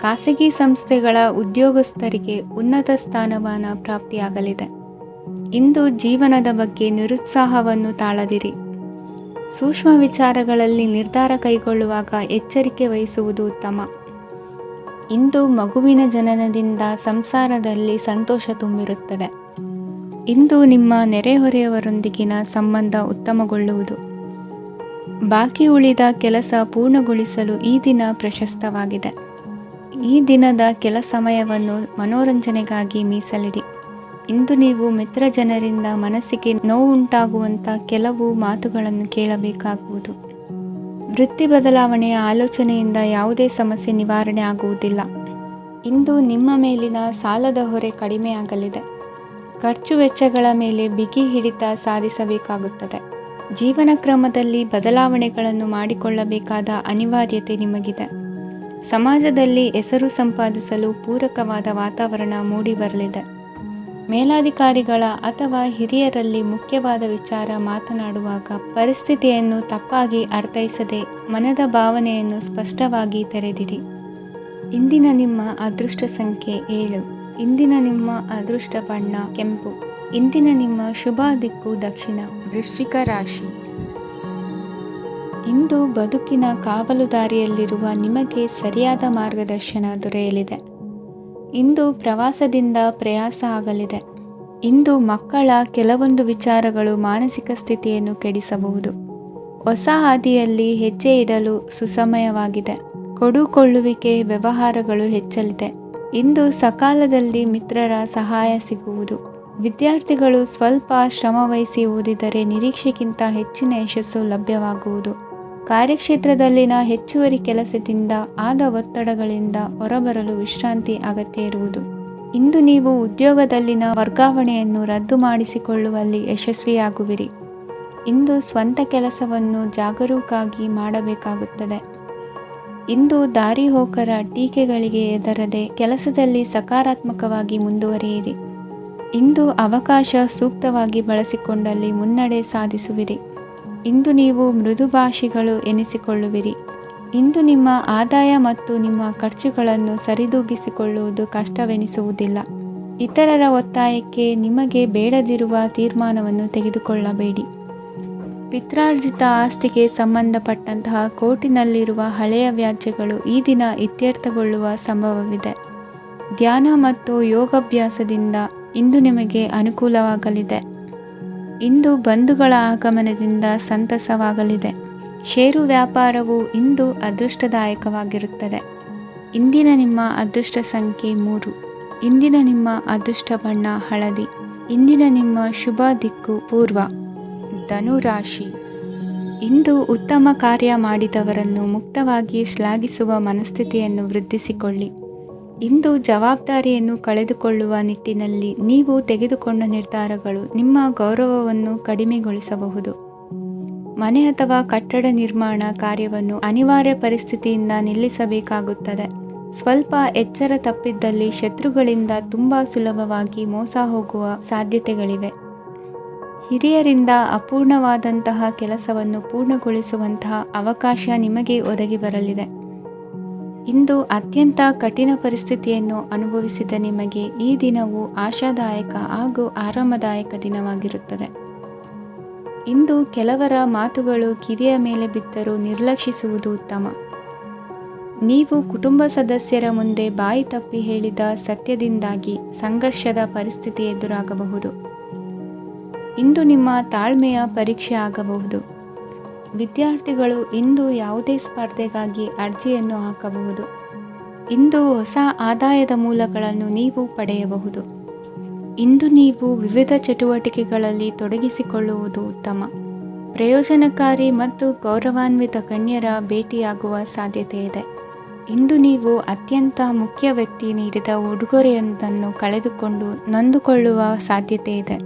ಖಾಸಗಿ ಸಂಸ್ಥೆಗಳ ಉದ್ಯೋಗಸ್ಥರಿಗೆ ಉನ್ನತ ಸ್ಥಾನಮಾನ ಪ್ರಾಪ್ತಿಯಾಗಲಿದೆ. ಇಂದು ಜೀವನದ ಬಗ್ಗೆ ನಿರುತ್ಸಾಹವನ್ನು ತಾಳದಿರಿ. ಸೂಕ್ಷ್ಮ ವಿಚಾರಗಳಲ್ಲಿ ನಿರ್ಧಾರ ಕೈಗೊಳ್ಳುವಾಗ ಎಚ್ಚರಿಕೆ ವಹಿಸುವುದು ಉತ್ತಮ. ಇಂದು ಮಗುವಿನ ಜನನದಿಂದ ಸಂಸಾರದಲ್ಲಿ ಸಂತೋಷ ತುಂಬಿರುತ್ತದೆ. ಇಂದು ನಿಮ್ಮ ನೆರೆಹೊರೆಯವರೊಂದಿಗಿನ ಸಂಬಂಧ ಉತ್ತಮಗೊಳ್ಳುವುದು. ಬಾಕಿ ಉಳಿದ ಕೆಲಸ ಪೂರ್ಣಗೊಳಿಸಲು ಈ ದಿನ ಪ್ರಶಸ್ತವಾಗಿದೆ. ಈ ದಿನದ ಕೆಲ ಸಮಯವನ್ನು ಮನೋರಂಜನೆಗಾಗಿ ಮೀಸಲಿಡಿ. ಇಂದು ನೀವು ಮಿತ್ರ ಜನರಿಂದ ಮನಸ್ಸಿಗೆ ನೋವುಂಟಾಗುವಂಥ ಕೆಲವು ಮಾತುಗಳನ್ನು ಕೇಳಬೇಕಾಗುವುದು. ವೃತ್ತಿ ಬದಲಾವಣೆಯ ಆಲೋಚನೆಯಿಂದ ಯಾವುದೇ ಸಮಸ್ಯೆ ನಿವಾರಣೆ ಆಗುವುದಿಲ್ಲ. ಇಂದು ನಿಮ್ಮ ಮೇಲಿನ ಸಾಲದ ಹೊರೆ ಕಡಿಮೆಯಾಗಲಿದೆ. ಖರ್ಚು ವೆಚ್ಚಗಳ ಮೇಲೆ ಬಿಗಿ ಹಿಡಿತ ಸಾಧಿಸಬೇಕಾಗುತ್ತದೆ. ಜೀವನ ಕ್ರಮದಲ್ಲಿ ಬದಲಾವಣೆಗಳನ್ನು ಮಾಡಿಕೊಳ್ಳಬೇಕಾದ ಅನಿವಾರ್ಯತೆ ನಿಮಗಿದೆ. ಸಮಾಜದಲ್ಲಿ ಹೆಸರು ಸಂಪಾದಿಸಲು ಪೂರಕವಾದ ವಾತಾವರಣ ಮೂಡಿಬರಲಿದೆ. ಮೇಲಾಧಿಕಾರಿಗಳ ಅಥವಾ ಹಿರಿಯರಲ್ಲಿ ಮುಖ್ಯವಾದ ವಿಚಾರ ಮಾತನಾಡುವಾಗ ಪರಿಸ್ಥಿತಿಯನ್ನು ತಪ್ಪಾಗಿ ಅರ್ಥೈಸದೆ ಮನದ ಭಾವನೆಯನ್ನು ಸ್ಪಷ್ಟವಾಗಿ ತೆರೆದಿಡಿ. ಇಂದಿನ ನಿಮ್ಮ ಅದೃಷ್ಟ ಸಂಖ್ಯೆ 7. ಇಂದಿನ ನಿಮ್ಮ ಅದೃಷ್ಟ ಬಣ್ಣ ಕೆಂಪು. ಇಂದಿನ ನಿಮ್ಮ ಶುಭ ದಿಕ್ಕು ದಕ್ಷಿಣ. ವೃಶ್ಚಿಕ ರಾಶಿ. ಇಂದು ಬದುಕಿನ ಕಾವಲುದಾರಿಯಲ್ಲಿರುವ ನಿಮಗೆ ಸರಿಯಾದ ಮಾರ್ಗದರ್ಶನ ದೊರೆಯಲಿದೆ. ಇಂದು ಪ್ರವಾಸದಿಂದ ಪ್ರಯಾಸ ಆಗಲಿದೆ. ಇಂದು ಮಕ್ಕಳ ಕೆಲವೊಂದು ವಿಚಾರಗಳು ಮಾನಸಿಕ ಸ್ಥಿತಿಯನ್ನು ಕೆಡಿಸಬಹುದು. ಹೊಸ ಹಾದಿಯಲ್ಲಿ ಹೆಜ್ಜೆ ಇಡಲು ಸುಸಮಯವಾಗಿದೆ. ಕೊಡುಕೊಳ್ಳುವಿಕೆ ವ್ಯವಹಾರಗಳು ಹೆಚ್ಚಲಿದೆ. ಇಂದು ಸಕಾಲದಲ್ಲಿ ಮಿತ್ರರ ಸಹಾಯ ಸಿಗುವುದು. ವಿದ್ಯಾರ್ಥಿಗಳು ಸ್ವಲ್ಪ ಶ್ರಮವಹಿಸಿ ಓದಿದರೆ ನಿರೀಕ್ಷೆಗಿಂತ ಹೆಚ್ಚಿನ ಯಶಸ್ಸು ಲಭ್ಯವಾಗುವುದು. ಕಾರ್ಯಕ್ಷೇತ್ರದಲ್ಲಿನ ಹೆಚ್ಚುವರಿ ಕೆಲಸದಿಂದ ಆದ ಒತ್ತಡಗಳಿಂದ ಹೊರಬರಲು ವಿಶ್ರಾಂತಿ ಅಗತ್ಯ ಇರುವುದು. ಇಂದು ನೀವು ಉದ್ಯೋಗದಲ್ಲಿನ ವರ್ಗಾವಣೆಯನ್ನು ರದ್ದು ಮಾಡಿಸಿಕೊಳ್ಳುವಲ್ಲಿ ಯಶಸ್ವಿಯಾಗುವಿರಿ. ಇಂದು ಸ್ವಂತ ಕೆಲಸವನ್ನು ಜಾಗರೂಕರಾಗಿ ಮಾಡಬೇಕಾಗುತ್ತದೆ. ಇಂದು ದಾರಿಹೋಕರ ಟೀಕೆಗಳಿಗೆ ಹೆದರದೆ ಕೆಲಸದಲ್ಲಿ ಸಕಾರಾತ್ಮಕವಾಗಿ ಮುಂದುವರಿಯಿರಿ. ಇಂದು ಅವಕಾಶ ಸೂಕ್ತವಾಗಿ ಬಳಸಿಕೊಂಡಲ್ಲಿ ಮುನ್ನಡೆ ಸಾಧಿಸುವಿರಿ. ಇಂದು ನೀವು ಮೃದುಭಾಷಿಗಳು ಎನಿಸಿಕೊಳ್ಳುವಿರಿ. ಇಂದು ನಿಮ್ಮ ಆದಾಯ ಮತ್ತು ನಿಮ್ಮ ಖರ್ಚುಗಳನ್ನು ಸರಿದೂಗಿಸಿಕೊಳ್ಳುವುದು ಕಷ್ಟವೆನಿಸುವುದಿಲ್ಲ. ಇತರರ ಒತ್ತಾಯಕ್ಕೆ ನಿಮಗೆ ಬೇಡದಿರುವ ತೀರ್ಮಾನವನ್ನು ತೆಗೆದುಕೊಳ್ಳಬೇಡಿ. ಪಿತ್ರಾರ್ಜಿತ ಆಸ್ತಿಗೆ ಸಂಬಂಧಪಟ್ಟಂತಹ ಕೋರ್ಟಿನಲ್ಲಿರುವ ಹಳೆಯ ವ್ಯಾಜ್ಯಗಳು ಈ ದಿನ ಇತ್ಯರ್ಥಗೊಳ್ಳುವ ಸಂಭವವಿದೆ. ಧ್ಯಾನ ಮತ್ತು ಯೋಗಾಭ್ಯಾಸದಿಂದ ಇಂದು ನಿಮಗೆ ಅನುಕೂಲವಾಗಲಿದೆ. ಇಂದು ಬಂಧುಗಳ ಆಗಮನದಿಂದ ಸಂತಸವಾಗಲಿದೆ. ಷೇರು ವ್ಯಾಪಾರವು ಇಂದು ಅದೃಷ್ಟದಾಯಕವಾಗಿರುತ್ತದೆ. ಇಂದಿನ ನಿಮ್ಮ ಅದೃಷ್ಟ ಸಂಖ್ಯೆ 3. ಇಂದಿನ ನಿಮ್ಮ ಅದೃಷ್ಟ ಬಣ್ಣ ಹಳದಿ. ಇಂದಿನ ನಿಮ್ಮ ಶುಭ ದಿಕ್ಕು ಪೂರ್ವ. ಧನುರಾಶಿ. ಇಂದು ಉತ್ತಮ ಕಾರ್ಯ ಮಾಡಿದವರನ್ನು ಮುಕ್ತವಾಗಿ ಶ್ಲಾಘಿಸುವ ಮನಸ್ಥಿತಿಯನ್ನು ವೃದ್ಧಿಸಿಕೊಳ್ಳಿ. ಇಂದು ಜವಾಬ್ದಾರಿಯನ್ನು ಕಳೆದುಕೊಳ್ಳುವ ನಿಟ್ಟಿನಲ್ಲಿ ನೀವು ತೆಗೆದುಕೊಂಡ ನಿರ್ಧಾರಗಳು ನಿಮ್ಮ ಗೌರವವನ್ನು ಕಡಿಮೆಗೊಳಿಸಬಹುದು. ಮನೆ ಅಥವಾ ಕಟ್ಟಡ ನಿರ್ಮಾಣ ಕಾರ್ಯವನ್ನು ಅನಿವಾರ್ಯ ಪರಿಸ್ಥಿತಿಯಿಂದ ನಿಲ್ಲಿಸಬೇಕಾಗುತ್ತದೆ. ಸ್ವಲ್ಪ ಎಚ್ಚರ ತಪ್ಪಿದ್ದಲ್ಲಿ ಶತ್ರುಗಳಿಂದ ತುಂಬ ಸುಲಭವಾಗಿ ಮೋಸ ಹೋಗುವ ಸಾಧ್ಯತೆಗಳಿವೆ. ಹಿರಿಯರಿಂದ ಅಪೂರ್ಣವಾದಂತಹ ಕೆಲಸವನ್ನು ಪೂರ್ಣಗೊಳಿಸುವಂತಹ ಅವಕಾಶ ನಿಮಗೆ ಒದಗಿ ಬರಲಿದೆ. ಇಂದು ಅತ್ಯಂತ ಕಠಿಣ ಪರಿಸ್ಥಿತಿಯನ್ನು ಅನುಭವಿಸಿದ ನಿಮಗೆ ಈ ದಿನವು ಆಶಾದಾಯಕ ಹಾಗೂ ಆರಾಮದಾಯಕ ದಿನವಾಗಿರುತ್ತದೆ. ಇಂದು ಕೆಲವರ ಮಾತುಗಳು ಕಿವಿಯ ಮೇಲೆ ಬಿದ್ದರೂ ನಿರ್ಲಕ್ಷಿಸುವುದು ಉತ್ತಮ. ನೀವು ಕುಟುಂಬ ಸದಸ್ಯರ ಮುಂದೆ ಬಾಯಿ ತಪ್ಪಿ ಹೇಳಿದ ಸತ್ಯದಿಂದಾಗಿ ಸಂಘರ್ಷದ ಪರಿಸ್ಥಿತಿ ಎದುರಾಗಬಹುದು. ಇಂದು ನಿಮ್ಮ ತಾಳ್ಮೆಯ ಪರೀಕ್ಷೆ ಆಗಬಹುದು. ವಿದ್ಯಾರ್ಥಿಗಳು ಇಂದು ಯಾವುದೇ ಸ್ಪರ್ಧೆಗಾಗಿ ಅರ್ಜಿಯನ್ನು ಹಾಕಬಹುದು. ಇಂದು ಹೊಸ ಆದಾಯದ ಮೂಲಗಳನ್ನು ನೀವು ಪಡೆಯಬಹುದು. ಇಂದು ನೀವು ವಿವಿಧ ಚಟುವಟಿಕೆಗಳಲ್ಲಿ ತೊಡಗಿಸಿಕೊಳ್ಳುವುದು ಉತ್ತಮ. ಪ್ರಯೋಜನಕಾರಿ ಮತ್ತು ಗೌರವಾನ್ವಿತ ಗಣ್ಯರ ಭೇಟಿಯಾಗುವ ಸಾಧ್ಯತೆ ಇದೆ. ಇಂದು ನೀವು ಅತ್ಯಂತ ಮುಖ್ಯ ವ್ಯಕ್ತಿ ನೀಡಿದ ಉಡುಗೊರೆಯೊಂದನ್ನು ಕಳೆದುಕೊಂಡು ನೊಂದುಕೊಳ್ಳುವ ಸಾಧ್ಯತೆ ಇದೆ.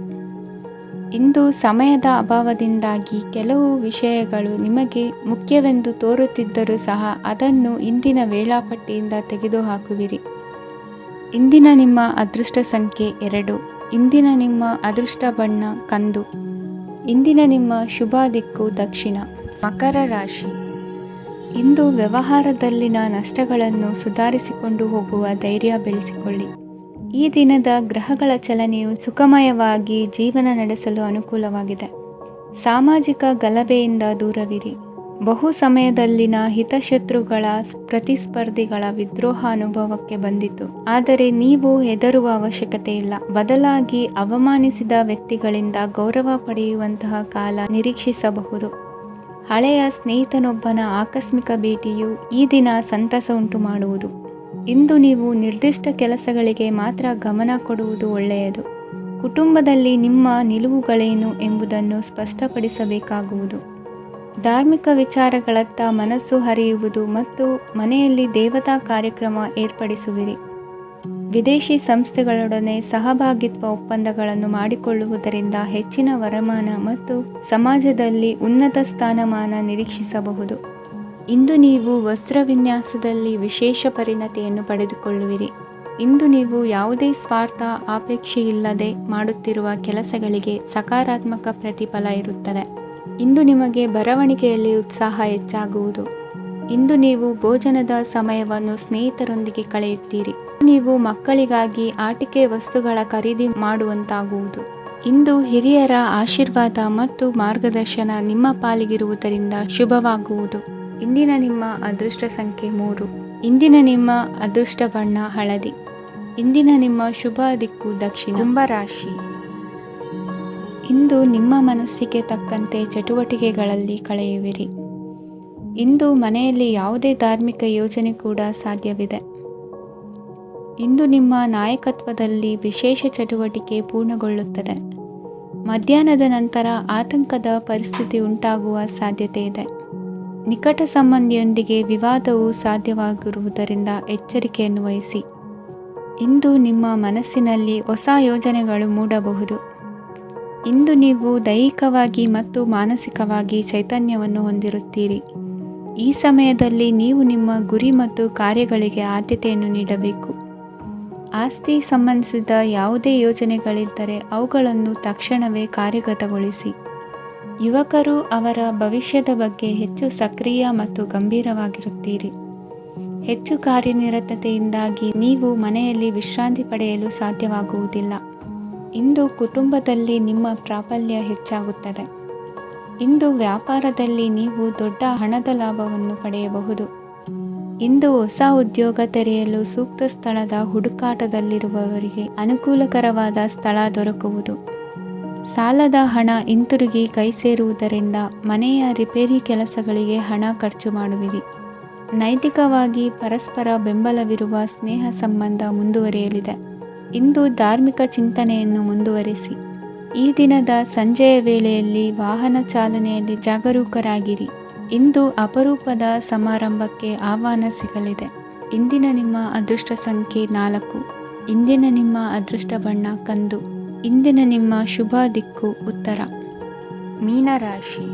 ಇಂದು ಸಮಯದ ಅಭಾವದಿಂದಾಗಿ ಕೆಲವು ವಿಷಯಗಳು ನಿಮಗೆ ಮುಖ್ಯವೆಂದು ತೋರುತ್ತಿದ್ದರೂ ಸಹ ಅದನ್ನು ಇಂದಿನ ವೇಳಾಪಟ್ಟಿಯಿಂದ ತೆಗೆದುಹಾಕುವಿರಿ. ಇಂದಿನ ನಿಮ್ಮ ಅದೃಷ್ಟ ಸಂಖ್ಯೆ 2. ಇಂದಿನ ನಿಮ್ಮ ಅದೃಷ್ಟ ಬಣ್ಣ ಕಂದು. ಇಂದಿನ ನಿಮ್ಮ ಶುಭ ದಿಕ್ಕು ದಕ್ಷಿಣ. ಮಕರ ರಾಶಿ. ಇಂದು ವ್ಯವಹಾರದಲ್ಲಿನ ನಷ್ಟಗಳನ್ನು ಸುಧಾರಿಸಿಕೊಂಡು ಹೋಗುವ ಧೈರ್ಯ ಬೆಳೆಸಿಕೊಳ್ಳಿ. ಈ ದಿನದ ಗ್ರಹಗಳ ಚಲನೆಯು ಸುಖಮಯವಾಗಿ ಜೀವನ ನಡೆಸಲು ಅನುಕೂಲವಾಗಿದೆ. ಸಾಮಾಜಿಕ ಗಲಭೆಯಿಂದ ದೂರವಿರಿ. ಬಹು ಸಮಯದಲ್ಲಿನ ಹಿತಶತ್ರುಗಳ ಪ್ರತಿಸ್ಪರ್ಧಿಗಳ ವಿದ್ರೋಹ ಅನುಭವಕ್ಕೆ ಬಂದಿತು. ಆದರೆ ನೀವು ಹೆದರುವ ಅವಶ್ಯಕತೆ ಇಲ್ಲ. ಬದಲಾಗಿ ಅವಮಾನಿಸಿದ ವ್ಯಕ್ತಿಗಳಿಂದ ಗೌರವ ಪಡೆಯುವಂತಹ ಕಾಲ ನಿರೀಕ್ಷಿಸಬಹುದು. ಹಳೆಯ ಸ್ನೇಹಿತನೊಬ್ಬನ ಆಕಸ್ಮಿಕ ಭೇಟಿಯು ಈ ದಿನ ಸಂತಸ ಉಂಟು ಮಾಡುವುದು. ಇಂದು ನೀವು ನಿರ್ದಿಷ್ಟ ಕೆಲಸಗಳಿಗೆ ಮಾತ್ರ ಗಮನ ಕೊಡುವುದು ಒಳ್ಳೆಯದು. ಕುಟುಂಬದಲ್ಲಿ ನಿಮ್ಮ ನಿಲುವುಗಳೇನು ಎಂಬುದನ್ನು ಸ್ಪಷ್ಟಪಡಿಸಬೇಕಾಗುವುದು. ಧಾರ್ಮಿಕ ವಿಚಾರಗಳತ್ತ ಮನಸ್ಸು ಹರಿಯುವುದು ಮತ್ತು ಮನೆಯಲ್ಲಿ ದೇವತಾ ಕಾರ್ಯಕ್ರಮ ಏರ್ಪಡಿಸುವಿರಿ. ವಿದೇಶಿ ಸಂಸ್ಥೆಗಳೊಡನೆ ಸಹಭಾಗಿತ್ವ ಒಪ್ಪಂದಗಳನ್ನು ಮಾಡಿಕೊಳ್ಳುವುದರಿಂದ ಹೆಚ್ಚಿನ ವರಮಾನ ಮತ್ತು ಸಮಾಜದಲ್ಲಿ ಉನ್ನತ ಸ್ಥಾನಮಾನ ನಿರೀಕ್ಷಿಸಬಹುದು. ಇಂದು ನೀವು ವಸ್ತ್ರವಿನ್ಯಾಸದಲ್ಲಿ ವಿಶೇಷ ಪರಿಣತಿಯನ್ನು ಪಡೆದುಕೊಳ್ಳುವಿರಿ. ಇಂದು ನೀವು ಯಾವುದೇ ಸ್ವಾರ್ಥ ಅಪೇಕ್ಷೆಯಿಲ್ಲದೆ ಮಾಡುತ್ತಿರುವ ಕೆಲಸಗಳಿಗೆ ಸಕಾರಾತ್ಮಕ ಪ್ರತಿಫಲ ಇರುತ್ತದೆ. ಇಂದು ನಿಮಗೆ ಬರವಣಿಗೆಯಲ್ಲಿ ಉತ್ಸಾಹ ಹೆಚ್ಚಾಗುವುದು. ಇಂದು ನೀವು ಭೋಜನದ ಸಮಯವನ್ನು ಸ್ನೇಹಿತರೊಂದಿಗೆ ಕಳೆಯುತ್ತೀರಿ. ನೀವು ಮಕ್ಕಳಿಗಾಗಿ ಆಟಿಕೆ ವಸ್ತುಗಳ ಖರೀದಿ ಮಾಡುವಂತಾಗುವುದು. ಇಂದು ಹಿರಿಯರ ಆಶೀರ್ವಾದ ಮತ್ತು ಮಾರ್ಗದರ್ಶನ ನಿಮ್ಮ ಪಾಲಿಗಿರುವುದರಿಂದ ಶುಭವಾಗುವುದು. ಇಂದಿನ ನಿಮ್ಮ ಅದೃಷ್ಟ ಸಂಖ್ಯೆ 3. ಇಂದಿನ ನಿಮ್ಮ ಅದೃಷ್ಟ ಬಣ್ಣ ಹಳದಿ. ಇಂದಿನ ನಿಮ್ಮ ಶುಭ ದಿಕ್ಕು ದಕ್ಷಿಣ. ಕುಂಭರಾಶಿ. ಇಂದು ನಿಮ್ಮ ಮನಸ್ಸಿಗೆ ತಕ್ಕಂತೆ ಚಟುವಟಿಕೆಗಳಲ್ಲಿ ಕಳೆಯುವಿರಿ. ಇಂದು ಮನೆಯಲ್ಲಿ ಯಾವುದೇ ಧಾರ್ಮಿಕ ಯೋಜನೆ ಕೂಡ ಸಾಧ್ಯವಿದೆ. ಇಂದು ನಿಮ್ಮ ನಾಯಕತ್ವದಲ್ಲಿ ವಿಶೇಷ ಚಟುವಟಿಕೆ ಪೂರ್ಣಗೊಳ್ಳುತ್ತದೆ. ಮಧ್ಯಾಹ್ನದ ನಂತರ ಆತಂಕದ ಪರಿಸ್ಥಿತಿ ಉಂಟಾಗುವ ಸಾಧ್ಯತೆ ಇದೆ. ನಿಕಟ ಸಂಬಂಧಿಯೊಂದಿಗೆ ವಿವಾದವು ಸಾಧ್ಯವಾಗಿರುವುದರಿಂದ ಎಚ್ಚರಿಕೆಯನ್ನು ವಹಿಸಿ. ಇಂದು ನಿಮ್ಮ ಮನಸ್ಸಿನಲ್ಲಿ ಹೊಸ ಯೋಜನೆಗಳು ಮೂಡಬಹುದು. ಇಂದು ನೀವು ದೈಹಿಕವಾಗಿ ಮತ್ತು ಮಾನಸಿಕವಾಗಿ ಚೈತನ್ಯವನ್ನು ಹೊಂದಿರುತ್ತೀರಿ. ಈ ಸಮಯದಲ್ಲಿ ನೀವು ನಿಮ್ಮ ಗುರಿ ಮತ್ತು ಕಾರ್ಯಗಳಿಗೆ ಆದ್ಯತೆಯನ್ನು ನೀಡಬೇಕು. ಆಸ್ತಿ ಸಂಬಂಧಿಸಿದ ಯಾವುದೇ ಯೋಜನೆಗಳಿದ್ದರೆ ಅವುಗಳನ್ನು ತಕ್ಷಣವೇ ಕಾರ್ಯಗತಗೊಳಿಸಿ. ಯುವಕರು ಅವರ ಭವಿಷ್ಯದ ಬಗ್ಗೆ ಹೆಚ್ಚು ಸಕ್ರಿಯ ಮತ್ತು ಗಂಭೀರವಾಗಿರುತ್ತೀರಿ. ಹೆಚ್ಚು ಕಾರ್ಯನಿರತತೆಯಿಂದಾಗಿ ನೀವು ಮನೆಯಲ್ಲಿ ವಿಶ್ರಾಂತಿ ಪಡೆಯಲು ಸಾಧ್ಯವಾಗುವುದಿಲ್ಲ. ಇಂದು ಕುಟುಂಬದಲ್ಲಿ ನಿಮ್ಮ ಪ್ರಾಬಲ್ಯ ಹೆಚ್ಚಾಗುತ್ತದೆ. ಇಂದು ವ್ಯಾಪಾರದಲ್ಲಿ ನೀವು ದೊಡ್ಡ ಹಣದ ಲಾಭವನ್ನು ಪಡೆಯಬಹುದು. ಇಂದು ಹೊಸ ಉದ್ಯೋಗ ತೆರೆಯಲು ಸೂಕ್ತ ಸ್ಥಳದ ಹುಡುಕಾಟದಲ್ಲಿರುವವರಿಗೆ ಅನುಕೂಲಕರವಾದ ಸ್ಥಳ ದೊರಕುವುದು. ಸಾಲದ ಹಣ ಹಿಂತಿರುಗಿ ಕೈ ಸೇರುವುದರಿಂದ ಮನೆಯ ರಿಪೇರಿ ಕೆಲಸಗಳಿಗೆ ಹಣ ಖರ್ಚು ಮಾಡುವಿರಿ. ನೈತಿಕವಾಗಿ ಪರಸ್ಪರ ಬೆಂಬಲವಿರುವ ಸ್ನೇಹ ಸಂಬಂಧ ಮುಂದುವರಿಯಲಿದೆ. ಇಂದು ಧಾರ್ಮಿಕ ಚಿಂತನೆಯನ್ನು ಮುಂದುವರಿಸಿ. ಈ ದಿನದ ಸಂಜೆಯ ವೇಳೆಯಲ್ಲಿ ವಾಹನ ಚಾಲನೆಯಲ್ಲಿ ಜಾಗರೂಕರಾಗಿರಿ. ಇಂದು ಅಪರೂಪದ ಸಮಾರಂಭಕ್ಕೆ ಆಹ್ವಾನ ಸಿಗಲಿದೆ. ಇಂದಿನ ನಿಮ್ಮ ಅದೃಷ್ಟ ಸಂಖ್ಯೆ 4. ಇಂದಿನ ನಿಮ್ಮ ಅದೃಷ್ಟ ಬಣ್ಣ ಕಂದು. ಇಂದಿನ ನಿಮ್ಮ ಶುಭ ದಿಕ್ಕು ಉತ್ತರ. ಮೀನರಾಶಿ.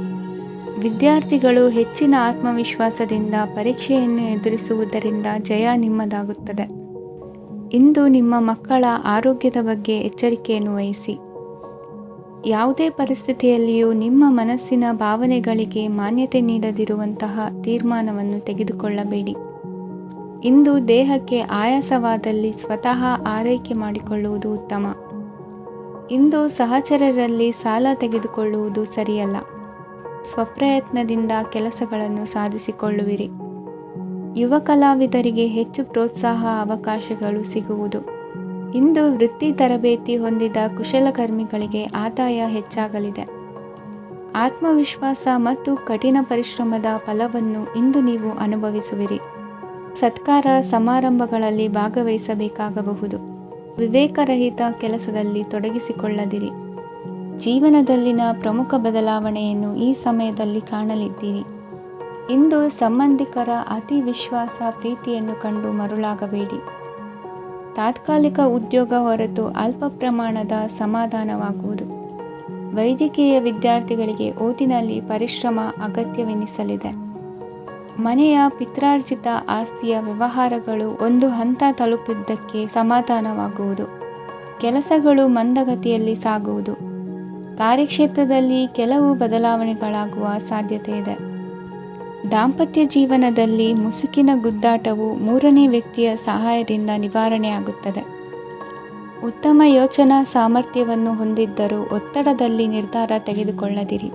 ವಿದ್ಯಾರ್ಥಿಗಳು ಹೆಚ್ಚಿನ ಆತ್ಮವಿಶ್ವಾಸದಿಂದ ಪರೀಕ್ಷೆಯನ್ನು ಎದುರಿಸುವುದರಿಂದ ಜಯ ನಿಮ್ಮದಾಗುತ್ತದೆ. ಇಂದು ನಿಮ್ಮ ಮಕ್ಕಳ ಆರೋಗ್ಯದ ಬಗ್ಗೆ ಎಚ್ಚರಿಕೆಯನ್ನು ವಹಿಸಿ. ಯಾವುದೇ ಪರಿಸ್ಥಿತಿಯಲ್ಲಿಯೂ ನಿಮ್ಮ ಮನಸ್ಸಿನ ಭಾವನೆಗಳಿಗೆ ಮಾನ್ಯತೆ ನೀಡದಿರುವಂತಹ ತೀರ್ಮಾನವನ್ನು ತೆಗೆದುಕೊಳ್ಳಬೇಡಿ. ಇಂದು ದೇಹಕ್ಕೆ ಆಯಾಸವಾದಲ್ಲಿ ಸ್ವತಃ ಆರೈಕೆ ಮಾಡಿಕೊಳ್ಳುವುದು ಉತ್ತಮ. ಇಂದು ಸಹಚರರಲ್ಲಿ ಸಾಲ ತೆಗೆದುಕೊಳ್ಳುವುದು ಸರಿಯಲ್ಲ. ಸ್ವಪ್ರಯತ್ನದಿಂದ ಕೆಲಸಗಳನ್ನು ಸಾಧಿಸಿಕೊಳ್ಳುವಿರಿ. ಯುವ ಕಲಾವಿದರಿಗೆ ಹೆಚ್ಚು ಪ್ರೋತ್ಸಾಹ ಅವಕಾಶಗಳು ಸಿಗುವುದು. ಇಂದು ವೃತ್ತಿ ತರಬೇತಿ ಹೊಂದಿದ ಕುಶಲಕರ್ಮಿಗಳಿಗೆ ಆದಾಯ ಹೆಚ್ಚಾಗಲಿದೆ. ಆತ್ಮವಿಶ್ವಾಸ ಮತ್ತು ಕಠಿಣ ಪರಿಶ್ರಮದ ಫಲವನ್ನು ಇಂದು ನೀವು ಅನುಭವಿಸುವಿರಿ. ಸತ್ಕಾರ ಸಮಾರಂಭಗಳಲ್ಲಿ ಭಾಗವಹಿಸಬೇಕಾಗಬಹುದು. ವಿವೇಕರಹಿತ ಕೆಲಸದಲ್ಲಿ ತೊಡಗಿಸಿಕೊಳ್ಳದಿರಿ. ಜೀವನದಲ್ಲಿನ ಪ್ರಮುಖ ಬದಲಾವಣೆಯನ್ನು ಈ ಸಮಯದಲ್ಲಿ ಕಾಣಲಿದ್ದೀರಿ. ಇಂದು ಸಂಬಂಧಿಕರ ಅತಿ ವಿಶ್ವಾಸ ಪ್ರೀತಿಯನ್ನು ಕಂಡು ಮರುಳಾಗಬೇಡಿ. ತಾತ್ಕಾಲಿಕ ಉದ್ಯೋಗ ಹೊರತು ಅಲ್ಪ ಪ್ರಮಾಣದ ಸಮಾಧಾನವಾಗುವುದು. ವೈದ್ಯಕೀಯ ವಿದ್ಯಾರ್ಥಿಗಳಿಗೆ ಓದಿನಲ್ಲಿ ಪರಿಶ್ರಮ ಅಗತ್ಯವೆನಿಸಲಿದೆ. ಮನೆಯ ಪಿತ್ರಾರ್ಜಿತ ಆಸ್ತಿಯ ವ್ಯವಹಾರಗಳು ಒಂದು ಹಂತ ತಲುಪಿದ್ದಕ್ಕೆ ಸಮಾಧಾನವಾಗುವುದು. ಕೆಲಸಗಳು ಮಂದಗತಿಯಲ್ಲಿ ಸಾಗುವುದು. ಕಾರ್ಯಕ್ಷೇತ್ರದಲ್ಲಿ ಕೆಲವು ಬದಲಾವಣೆಗಳಾಗುವ ಸಾಧ್ಯತೆ ಇದೆ. ದಾಂಪತ್ಯ ಜೀವನದಲ್ಲಿ ಮುಸುಕಿನ ಗುದ್ದಾಟವು ಮೂರನೇ ವ್ಯಕ್ತಿಯ ಸಹಾಯದಿಂದ ನಿವಾರಣೆಯಾಗುತ್ತದೆ. ಉತ್ತಮ ಯೋಚನಾ ಸಾಮರ್ಥ್ಯವನ್ನು ಹೊಂದಿದ್ದರೂ ಒತ್ತಡದಲ್ಲಿ ನಿರ್ಧಾರ ತೆಗೆದುಕೊಳ್ಳದಿರಿ.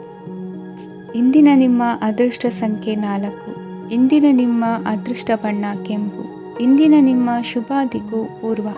ಇಂದಿನ ನಿಮ್ಮ ಅದೃಷ್ಟ ಸಂಖ್ಯೆ 4. ಇಂದಿನ ನಿಮ್ಮ ಅದೃಷ್ಟ ಬಣ್ಣ ಕೆಂಪು. ಇಂದಿನ ನಿಮ್ಮ ಶುಭ ದಿಕ್ಕು ಪೂರ್ವ.